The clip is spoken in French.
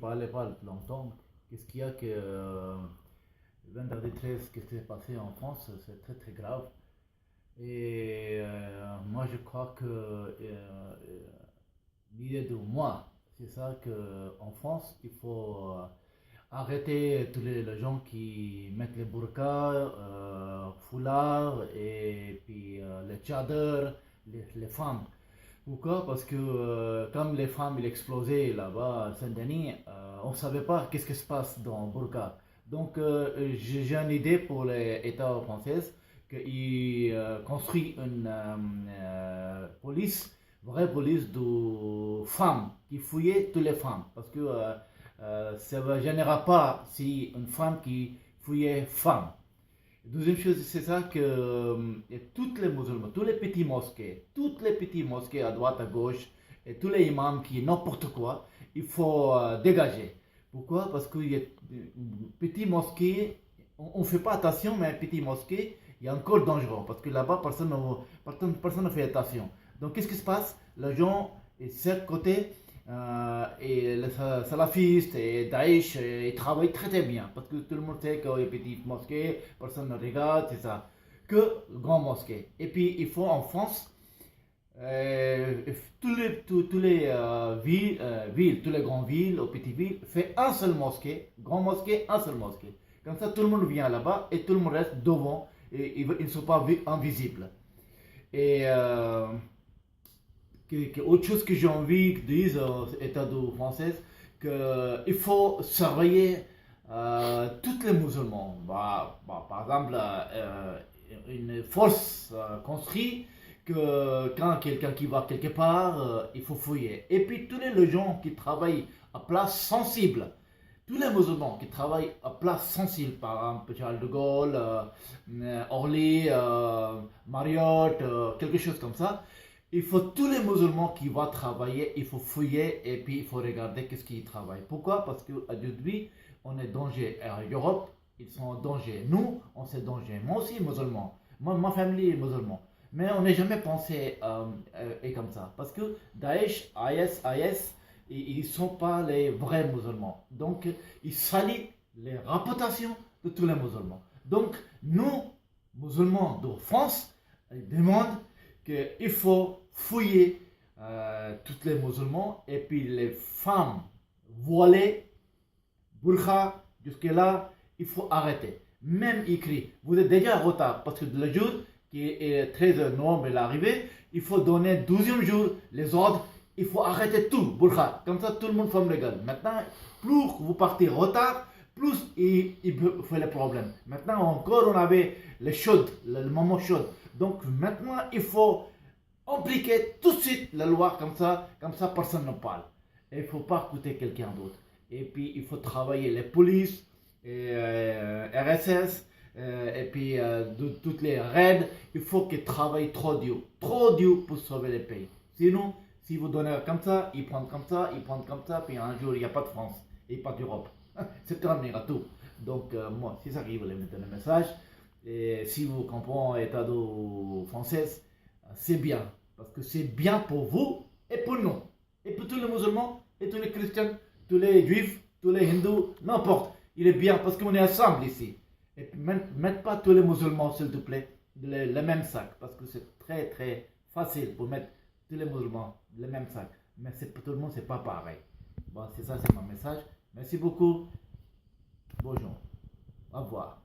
parlais pas longtemps. Qu'est-ce qu'il y a que vendredi 13, qu'est-ce qui s'est passé en France, c'est très très grave. Et moi je crois que l'idée de moi, c'est ça que en France, il faut arrêter tous les gens qui mettent les burqas, foulards et puis les tchadors, les femmes. Pourquoi? Parce que comme les femmes il explosaient là-bas à Saint-Denis, on ne savait pas qu'est-ce qui se passe dans Burqa. Donc j'ai une idée pour l'État français qu'il construit une police, vraie police de femmes qui fouillait toutes les femmes. Parce que ça ne générera pas si une femme qui fouillait femme. Deuxième chose, c'est ça que toutes les musulmans, toutes les petits mosquées à droite, à gauche, et tous les imams qui n'importe quoi, il faut dégager. Pourquoi? Parce qu'il y a petits mosquées, on ne fait pas attention, mais petits mosquées, il y a encore dangereux. Parce que là-bas, personne ne fait attention. Donc, qu'est-ce qui se passe? Les gens, de ce côté, et les salafistes et Daesh, ils travaillent très très bien parce que tout le monde sait qu'il y a des petites mosquées, personne ne regarde, c'est ça. Que grandes mosquées. Et puis il faut en France, tous les villes, toutes les grandes villes, aux petites villes, fait un seul mosquée, grande mosquée, un seul mosquée. Comme ça tout le monde vient là-bas et tout le monde reste devant et ils ne sont pas invisibles. Et autre chose que j'ai envie que disent État français, qu'il faut surveiller tous les musulmans. Par exemple, une force construit que quand quelqu'un qui va quelque part, il faut fouiller. Et puis tous les gens qui travaillent à place sensible, tous les musulmans qui travaillent à place sensible, par exemple Charles de Gaulle, Orly, Marriott, quelque chose comme ça, il faut tous les musulmans qui vont travailler, il faut fouiller et puis il faut regarder qu'est-ce qu'ils travaillent. Pourquoi? Parce qu'aujourd'hui, on est en danger. En Europe, ils sont en danger. Nous, on est en danger. Moi aussi, musulman. Ma famille est musulmane. Mais on n'a jamais pensé et comme ça. Parce que Daesh, IS, ils ne sont pas les vrais musulmans. Donc, ils salissent les réputations de tous les musulmans. Donc, nous, musulmans de France, ils demandent qu'il faut fouiller tous les musulmans et puis les femmes voilées, burqa, jusque-là, il faut arrêter. Même écrit, vous êtes déjà en retard parce que le jour qui est 13 novembre, il est arrivé, il faut donner 12e jour les ordres, il faut arrêter tout, burqa. Comme ça, tout le monde ferme les gueules. Maintenant, plus vous partez en retard, plus il fait les problèmes. Maintenant, encore, on avait les chaudes, le moment chaud. Donc maintenant, il faut appliquer tout de suite la loi comme ça personne ne parle. Et il ne faut pas écouter quelqu'un d'autre. Et puis il faut travailler les polices, et, RSS, et puis toutes les raids. Il faut qu'ils travaillent trop dur pour sauver les pays. Sinon, si vous donnez comme ça, ils prennent comme ça, puis un jour il n'y a pas de France et pas d'Europe. C'est terminé à tout. Donc moi, c'est ça que je voulais mettre le message. Et si vous comprenez l'état français, c'est bien. Parce que c'est bien pour vous et pour nous. Et pour tous les musulmans, et tous les chrétiens, tous les juifs, tous les hindous, n'importe. Il est bien parce qu'on est ensemble ici. Et mettez pas tous les musulmans, s'il te plaît, le même sac. Parce que c'est très très facile pour mettre tous les musulmans le même sac. Mais pour tout le monde, c'est pas pareil. Bon, c'est ça, c'est mon message. Merci beaucoup. Bonjour. Au revoir.